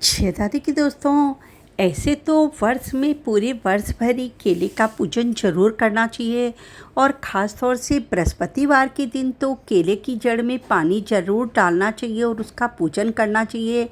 छेदा देखिए दोस्तों, ऐसे तो वर्ष में पूरे वर्ष भर ही केले का पूजन जरूर करना चाहिए। और ख़ास तौर से बृहस्पतिवार के दिन तो केले की जड़ में पानी जरूर डालना चाहिए और उसका पूजन करना चाहिए।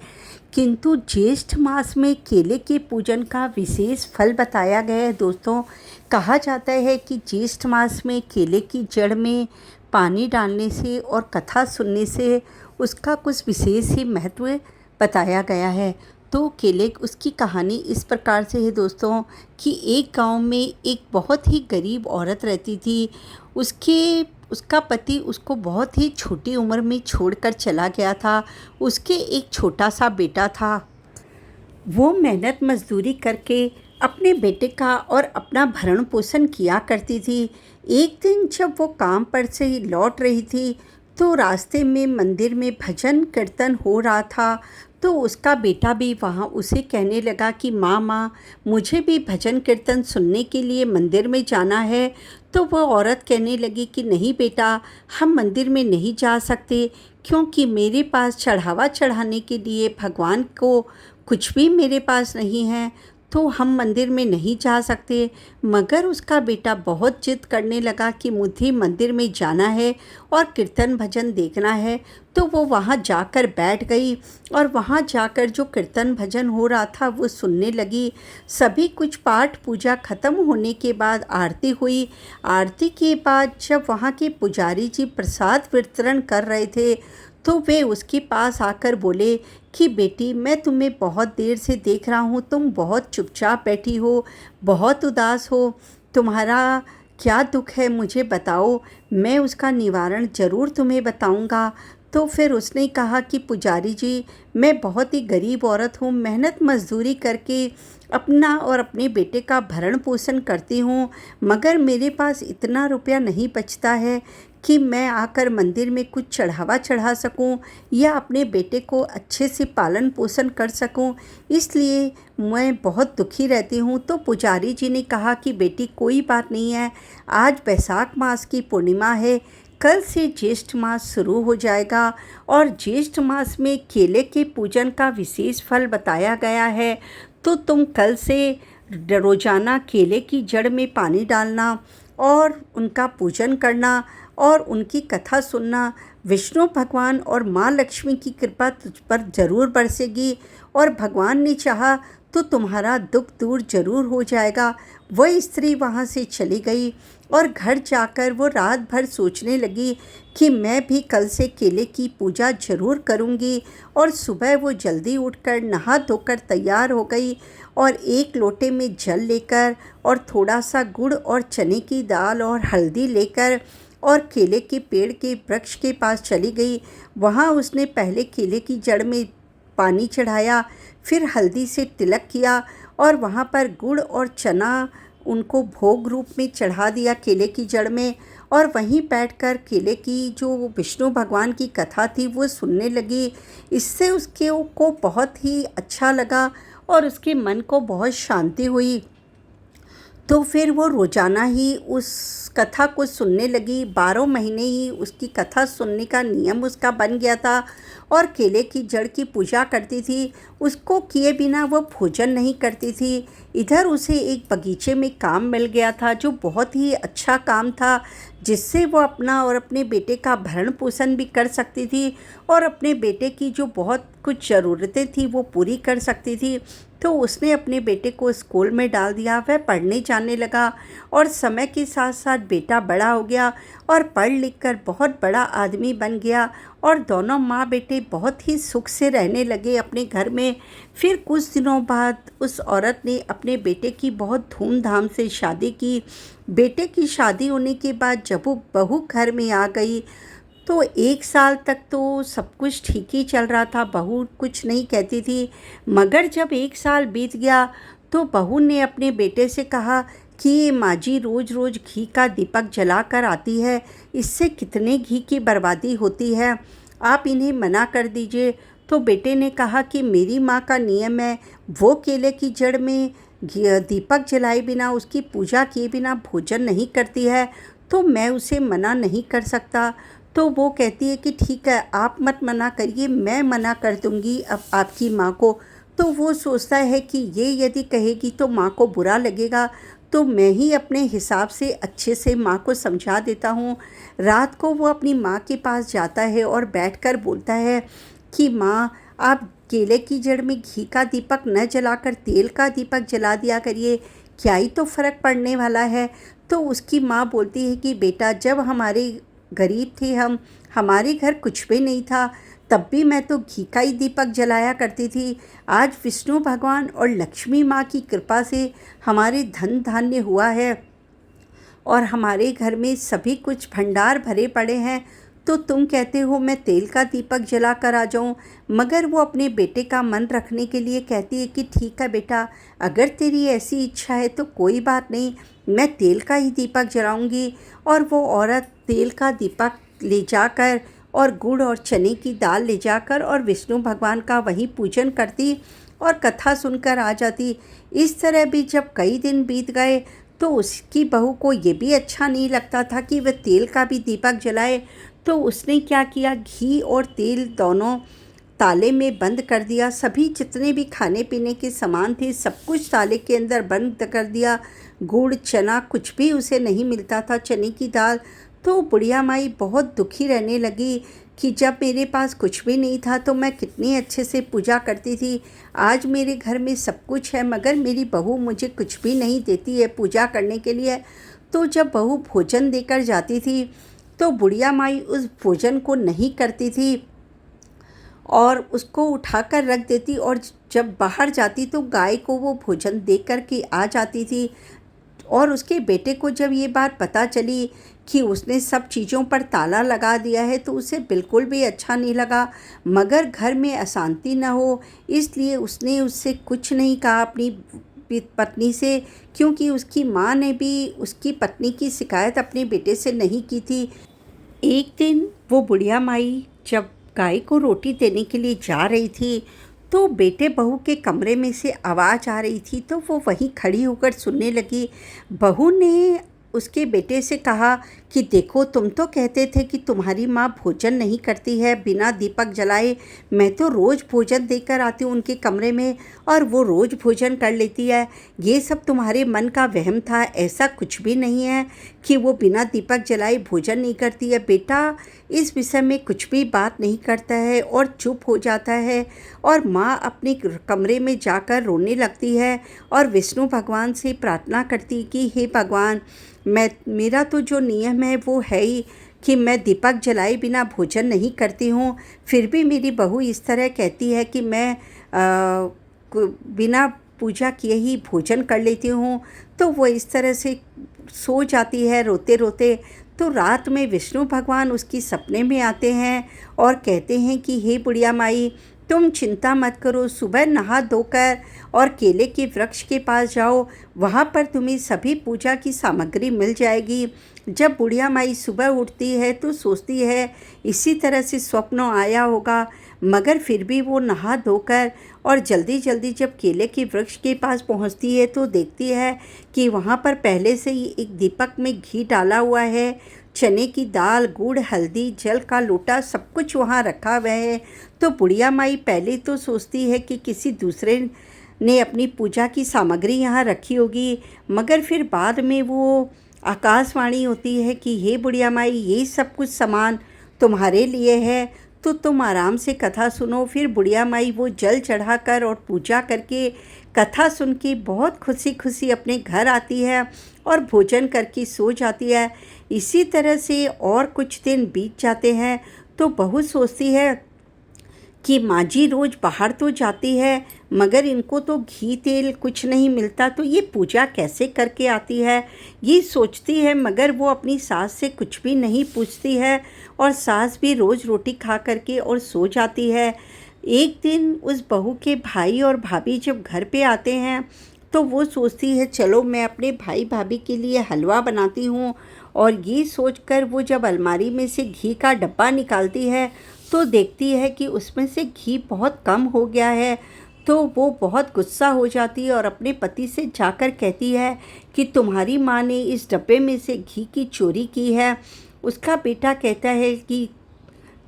किंतु ज्येष्ठ मास में केले के पूजन का विशेष फल बताया गया है दोस्तों। कहा जाता है कि ज्येष्ठ मास में केले की जड़ में पानी डालने से और कथा सुनने से उसका कुछ विशेष ही महत्व बताया गया है। तो केले उसकी कहानी इस प्रकार से है दोस्तों कि एक गांव में एक बहुत ही गरीब औरत रहती थी। उसके उसका पति उसको बहुत ही छोटी उम्र में छोड़कर चला गया था। उसके एक छोटा सा बेटा था। वो मेहनत मजदूरी करके अपने बेटे का और अपना भरण पोषण किया करती थी। एक दिन जब वो काम पर से लौट रही थी तो रास्ते में मंदिर में भजन कीर्तन हो रहा था। तो उसका बेटा भी वहाँ उसे कहने लगा कि माँ मुझे भी भजन कीर्तन सुनने के लिए मंदिर में जाना है। तो वो औरत कहने लगी कि नहीं बेटा, हम मंदिर में नहीं जा सकते, क्योंकि मेरे पास चढ़ावा चढ़ाने के लिए भगवान को कुछ भी मेरे पास नहीं है, तो हम मंदिर में नहीं जा सकते। मगर उसका बेटा बहुत जिद करने लगा कि मुझे मंदिर में जाना है और कीर्तन भजन देखना है। तो वो वहाँ जाकर बैठ गई और वहाँ जाकर जो कीर्तन भजन हो रहा था वो सुनने लगी। सभी कुछ पाठ पूजा खत्म होने के बाद आरती हुई। आरती के बाद जब वहाँ के पुजारी जी प्रसाद वितरण कर रहे थे तो वे उसके पास आकर बोले कि बेटी, मैं तुम्हें बहुत देर से देख रहा हूँ, तुम बहुत चुपचाप बैठी हो, बहुत उदास हो। तुम्हारा क्या दुख है, मुझे बताओ, मैं उसका निवारण ज़रूर तुम्हें बताऊँगा। तो फिर उसने कहा कि पुजारी जी, मैं बहुत ही गरीब औरत हूँ, मेहनत मजदूरी करके अपना और अपने बेटे का भरण पोषण करती हूँ, मगर मेरे पास इतना रुपया नहीं बचता है कि मैं आकर मंदिर में कुछ चढ़ावा चढ़ा सकूं या अपने बेटे को अच्छे से पालन पोषण कर सकूं, इसलिए मैं बहुत दुखी रहती हूं। तो पुजारी जी ने कहा कि बेटी कोई बात नहीं है, आज बैसाख मास की पूर्णिमा है, कल से ज्येष्ठ मास शुरू हो जाएगा और ज्येष्ठ मास में केले के पूजन का विशेष फल बताया गया है। तो तुम कल से रोजाना केले की जड़ में पानी डालना और उनका पूजन करना और उनकी कथा सुनना। विष्णु भगवान और माँ लक्ष्मी की कृपा तुझ पर जरूर बरसेगी और भगवान ने चाहा तो तुम्हारा दुख दूर जरूर हो जाएगा। वह स्त्री वहाँ से चली गई और घर जाकर वो रात भर सोचने लगी कि मैं भी कल से केले की पूजा जरूर करूँगी। और सुबह वो जल्दी उठकर नहा धोकर तैयार हो गई और एक लोटे में जल लेकर और थोड़ा सा गुड़ और चने की दाल और हल्दी लेकर और केले के पेड़ के वृक्ष के पास चली गई। वहाँ उसने पहले केले की जड़ में पानी चढ़ाया, फिर हल्दी से तिलक किया और वहाँ पर गुड़ और चना उनको भोग रूप में चढ़ा दिया केले की जड़ में। और वहीं बैठकर केले की जो विष्णु भगवान की कथा थी वो सुनने लगी। इससे उसके को बहुत ही अच्छा लगा और उसके मन को बहुत शांति हुई। तो फिर वो रोज़ाना ही उस कथा को सुनने लगी। 12 महीने ही उसकी कथा सुनने का नियम उसका बन गया था और केले की जड़ की पूजा करती थी। उसको किए बिना वो भोजन नहीं करती थी। इधर उसे एक बगीचे में काम मिल गया था जो बहुत ही अच्छा काम था, जिससे वो अपना और अपने बेटे का भरण पोषण भी कर सकती थी और अपने बेटे की जो बहुत कुछ ज़रूरतें थी वो पूरी कर सकती थी। तो उसने अपने बेटे को स्कूल में डाल दिया। वह पढ़ने जाने लगा और समय के साथ साथ बेटा बड़ा हो गया और पढ़ लिख कर बहुत बड़ा आदमी बन गया और दोनों माँ बेटे बहुत ही सुख से रहने लगे अपने घर में। फिर कुछ दिनों बाद उस औरत ने अपने बेटे की बहुत धूमधाम से शादी की। बेटे की शादी होने के बाद जब वो बहू घर में आ गई तो 1 साल तक तो सब कुछ ठीक ही चल रहा था, बहू कुछ नहीं कहती थी। मगर जब 1 साल बीत गया तो बहू ने अपने बेटे से कहा कि ये माँ जी रोज़ रोज़ घी का दीपक जला कर आती है, इससे कितने घी की बर्बादी होती है, आप इन्हें मना कर दीजिए। तो बेटे ने कहा कि मेरी माँ का नियम है, वो केले की जड़ में दीपक जलाए बिना, उसकी पूजा किए बिना भोजन नहीं करती है, तो मैं उसे मना नहीं कर सकता। तो वो कहती है कि ठीक है, आप मत मना करिए, मैं मना कर दूंगी अब आपकी माँ को। तो वो सोचता है कि ये यदि कहेगी तो माँ को बुरा लगेगा, तो मैं ही अपने हिसाब से अच्छे से माँ को समझा देता हूँ। रात को वो अपनी माँ के पास जाता है और बैठकर बोलता है कि माँ, आप केले की जड़ में घी का दीपक न जलाकर तेल का दीपक जला दिया करिए, क्या ही तो फ़र्क पड़ने वाला है। तो उसकी माँ बोलती है कि बेटा, जब हमारे गरीब थे हम, हमारे घर कुछ भी नहीं था, तब भी मैं तो घी का ही दीपक जलाया करती थी। आज विष्णु भगवान और लक्ष्मी माँ की कृपा से हमारे धन धान्य हुआ है और हमारे घर में सभी कुछ भंडार भरे पड़े हैं, तो तुम कहते हो मैं तेल का दीपक जला कर आ जाऊँ। मगर वो अपने बेटे का मन रखने के लिए कहती है कि ठीक है बेटा, अगर तेरी ऐसी इच्छा है तो कोई बात नहीं, मैं तेल का ही दीपक जलाऊंगी। और वो औरत तेल का दीपक ले जाकर और गुड़ और चने की दाल ले जाकर और विष्णु भगवान का वहीं पूजन करती और कथा सुनकर आ जाती। इस तरह भी जब कई दिन बीत गए तो उसकी बहू को ये भी अच्छा नहीं लगता था कि वह तेल का भी दीपक जलाए। तो उसने क्या किया, घी और तेल दोनों ताले में बंद कर दिया। सभी जितने भी खाने पीने के सामान थे सब कुछ ताले के अंदर बंद कर दिया। गुड़ चना कुछ भी उसे नहीं मिलता था, चने की दाल। तो बुढ़िया माई बहुत दुखी रहने लगी कि जब मेरे पास कुछ भी नहीं था तो मैं कितनी अच्छे से पूजा करती थी। आज मेरे घर में सब कुछ है मगर मेरी बहू मुझे कुछ भी नहीं देती है पूजा करने के लिए। तो जब बहू भोजन देकर जाती थी तो बुढ़िया माई उस भोजन को नहीं करती थी और उसको उठाकर रख देती, और जब बाहर जाती तो गाय को वो भोजन दे कर के आ जाती थी। और उसके बेटे को जब ये बात पता चली कि उसने सब चीज़ों पर ताला लगा दिया है तो उसे बिल्कुल भी अच्छा नहीं लगा। मगर घर में अशांति न हो इसलिए उसने उससे कुछ नहीं कहा अपनी पत्नी से, क्योंकि उसकी माँ ने भी उसकी पत्नी की शिकायत अपने बेटे से नहीं की थी। एक दिन वो बुढ़िया माई जब गाय को रोटी देने के लिए जा रही थी तो बेटे बहू के कमरे में से आवाज़ आ रही थी, तो वो वहीं खड़ी होकर सुनने लगी। बहू ने उसके बेटे से कहा कि देखो, तुम तो कहते थे कि तुम्हारी माँ भोजन नहीं करती है बिना दीपक जलाए, मैं तो रोज़ भोजन देकर आती हूँ उनके कमरे में और वो रोज़ भोजन कर लेती है। ये सब तुम्हारे मन का वहम था, ऐसा कुछ भी नहीं है कि वो बिना दीपक जलाए भोजन नहीं करती है। बेटा इस विषय में कुछ भी बात नहीं करता है और चुप हो जाता है और माँ अपने कमरे में जाकर रोने लगती है और विष्णु भगवान से प्रार्थना करती कि हे भगवान, मेरा तो जो नियम है वो है ही कि मैं दीपक जलाए बिना भोजन नहीं करती हूँ, फिर भी मेरी बहू इस तरह कहती है कि मैं बिना पूजा किए ही भोजन कर लेती हूँ। तो वो इस तरह से सो जाती है रोते रोते। तो रात में विष्णु भगवान उसकी सपने में आते हैं और कहते हैं कि हे बुढ़िया माई, तुम चिंता मत करो, सुबह नहा धोकर और केले के वृक्ष के पास जाओ, वहाँ पर तुम्हें सभी पूजा की सामग्री मिल जाएगी। जब बुढ़िया माई सुबह उठती है तो सोचती है इसी तरह से स्वप्न आया होगा, मगर फिर भी वो नहा धोकर और जल्दी जल्दी जब केले के वृक्ष के पास पहुँचती है तो देखती है कि वहाँ पर पहले से ही एक दीपक में घी डाला हुआ है, चने की दाल, गुड़, हल्दी, जल का लोटा सब कुछ वहाँ रखा हुआ है। तो बुढ़िया माई पहले तो सोचती है कि किसी दूसरे ने अपनी पूजा की सामग्री यहाँ रखी होगी, मगर फिर बाद में वो आकाशवाणी होती है कि हे बुढ़िया माई, ये सब कुछ सामान तुम्हारे लिए है, तो तुम आराम से कथा सुनो। फिर बुढ़िया माई वो जल चढ़ाकर और पूजा करके कथा सुन के बहुत खुशी खुशी अपने घर आती है और भोजन करके सो जाती है। इसी तरह से और कुछ दिन बीत जाते हैं तो बहू सोचती है कि माँ जी रोज़ बाहर तो जाती है मगर इनको तो घी तेल कुछ नहीं मिलता, तो ये पूजा कैसे करके आती है, ये सोचती है। मगर वो अपनी सास से कुछ भी नहीं पूछती है और सास भी रोज़ रोटी खा करके और सो जाती है। एक दिन उस बहू के भाई और भाभी जब घर पे आते हैं तो वो सोचती है चलो मैं अपने भाई भाभी के लिए हलवा बनाती हूँ, और ये सोचकर वो जब अलमारी में से घी का डब्बा निकालती है तो देखती है कि उसमें से घी बहुत कम हो गया है। तो वो बहुत गुस्सा हो जाती है और अपने पति से जाकर कहती है कि तुम्हारी माँ ने इस डब्बे में से घी की चोरी की है। उसका बेटा कहता है कि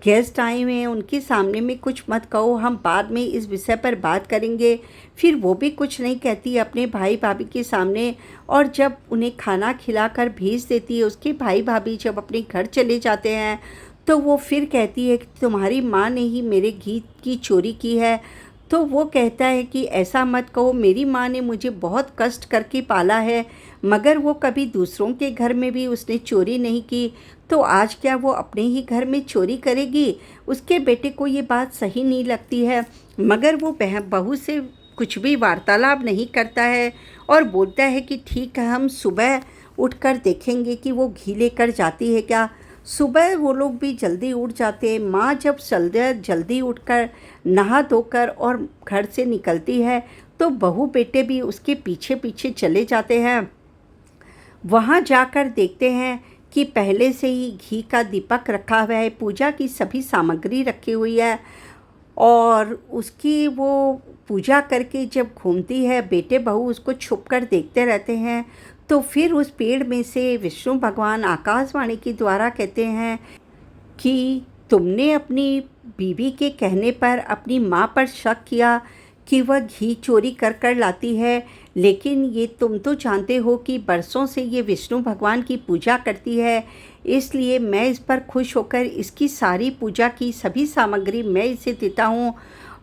गेस्ट आए हुए हैं, उनके सामने में कुछ मत कहो, हम बाद में इस विषय पर बात करेंगे। फिर वो भी कुछ नहीं कहती अपने भाई भाभी के सामने। और जब उन्हें खाना खिलाकर भेज देती है, उसके भाई भाभी जब अपने घर चले जाते हैं, तो वो फिर कहती है कि तुम्हारी माँ ने ही मेरे घी की चोरी की है। तो वो कहता है कि ऐसा मत कहो, मेरी माँ ने मुझे बहुत कष्ट करके पाला है, मगर वो कभी दूसरों के घर में भी उसने चोरी नहीं की, तो आज क्या वो अपने ही घर में चोरी करेगी। उसके बेटे को ये बात सही नहीं लगती है, मगर वो बहू से कुछ भी वार्तालाप नहीं करता है और बोलता है कि ठीक है, हम सुबह उठकर देखेंगे कि वो घी लेकर जाती है क्या। सुबह वो लोग भी जल्दी उठ जाते हैं। माँ जब जल्दी उठकर नहा धोकर और घर से निकलती है, तो बहू बेटे भी उसके पीछे पीछे चले जाते हैं। वहाँ जाकर देखते हैं कि पहले से ही घी का दीपक रखा हुआ है, पूजा की सभी सामग्री रखी हुई है। और उसकी वो पूजा करके जब घूमती है, बेटे बहू उसको छुपकर देखते रहते हैं। तो फिर उस पेड़ में से विष्णु भगवान आकाशवाणी के द्वारा कहते हैं कि तुमने अपनी बीवी के कहने पर अपनी माँ पर शक किया कि वह घी चोरी कर कर लाती है, लेकिन ये तुम तो जानते हो कि बरसों से ये विष्णु भगवान की पूजा करती है, इसलिए मैं इस पर खुश होकर इसकी सारी पूजा की सभी सामग्री मैं इसे देता हूँ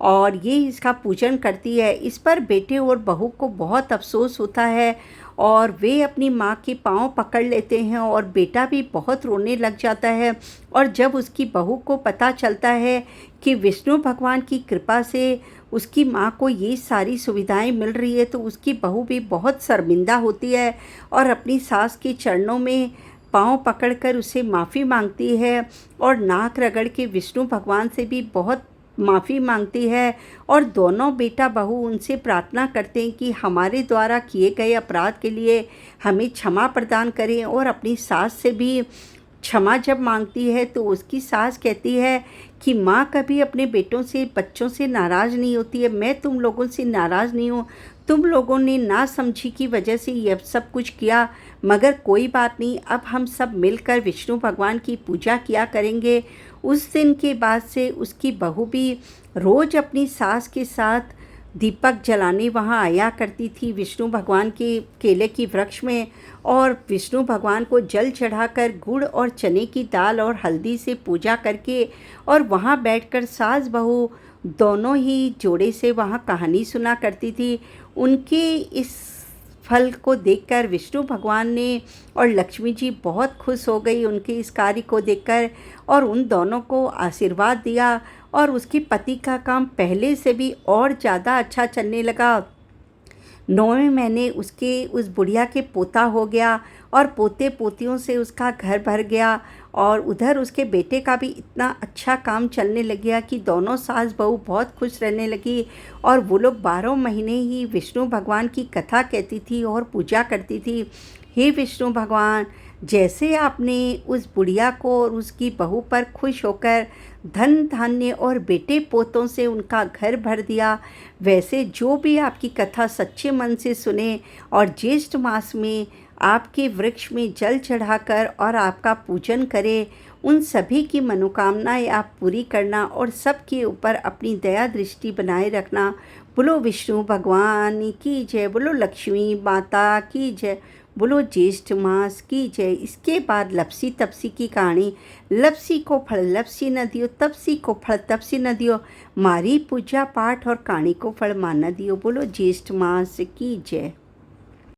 और ये इसका पूजन करती है। इस पर बेटे और बहू को बहुत अफसोस होता है और वे अपनी माँ के पाँव पकड़ लेते हैं और बेटा भी बहुत रोने लग जाता है। और जब उसकी बहू को पता चलता है कि विष्णु भगवान की कृपा से उसकी माँ को ये सारी सुविधाएं मिल रही है, तो उसकी बहू भी बहुत शर्मिंदा होती है और अपनी सास के चरणों में पाँव पकड़कर उसे माफ़ी मांगती है और नाक रगड़ के विष्णु भगवान से भी बहुत माफ़ी मांगती है। और दोनों बेटा बहू उनसे प्रार्थना करते हैं कि हमारे द्वारा किए गए अपराध के लिए हमें क्षमा प्रदान करें। और अपनी सास से भी क्षमा जब मांगती है, तो उसकी सास कहती है कि माँ कभी अपने बेटों से बच्चों से नाराज़ नहीं होती है, मैं तुम लोगों से नाराज़ नहीं हूँ, तुम लोगों ने ना समझी की वजह से यह सब कुछ किया, मगर कोई बात नहीं, अब हम सब मिलकर विष्णु भगवान की पूजा किया करेंगे। उस दिन के बाद से उसकी बहू भी रोज़ अपनी सास के साथ दीपक जलाने वहाँ आया करती थी विष्णु भगवान के केले की वृक्ष में, और विष्णु भगवान को जल चढ़ाकर गुड़ और चने की दाल और हल्दी से पूजा करके और वहाँ बैठकर सास बहू दोनों ही जोड़े से वहाँ कहानी सुना करती थी। उनके इस फल को देखकर विष्णु भगवान ने और लक्ष्मी जी बहुत खुश हो गई उनके इस कार्य को देखकर, और उन दोनों को आशीर्वाद दिया और उसके पति का काम पहले से भी और ज़्यादा अच्छा चलने लगा। 9वें महीने उसके उस बुढ़िया के पोता हो गया और पोते पोतियों से उसका घर भर गया, और उधर उसके बेटे का भी इतना अच्छा काम चलने लग गया कि दोनों सास बहू बहुत खुश रहने लगी। और वो लोग 12 महीने ही विष्णु भगवान की कथा कहती थी और पूजा करती थी। हे विष्णु भगवान, जैसे आपने उस बुढ़िया को और उसकी बहू पर खुश होकर धन धान्य और बेटे पोतों से उनका घर भर दिया, वैसे जो भी आपकी कथा सच्चे मन से सुने और ज्येष्ठ मास में आपके वृक्ष में जल चढ़ाकर और आपका पूजन करे, उन सभी की मनोकामनाएं आप पूरी करना और सबके ऊपर अपनी दया दृष्टि बनाए रखना। बोलो विष्णु भगवान की जय, बोलो लक्ष्मी माता की जय, बोलो ज्येष्ठ मास की जय। इसके बाद लपसी तपसी की कहानी। लपसी को फल लपसी न दियो, तपसी को फल तपसी न दियो, मारी पूजा पाठ और कहानी को फल मान न दियो। बोलो ज्येष्ठ मास की जय।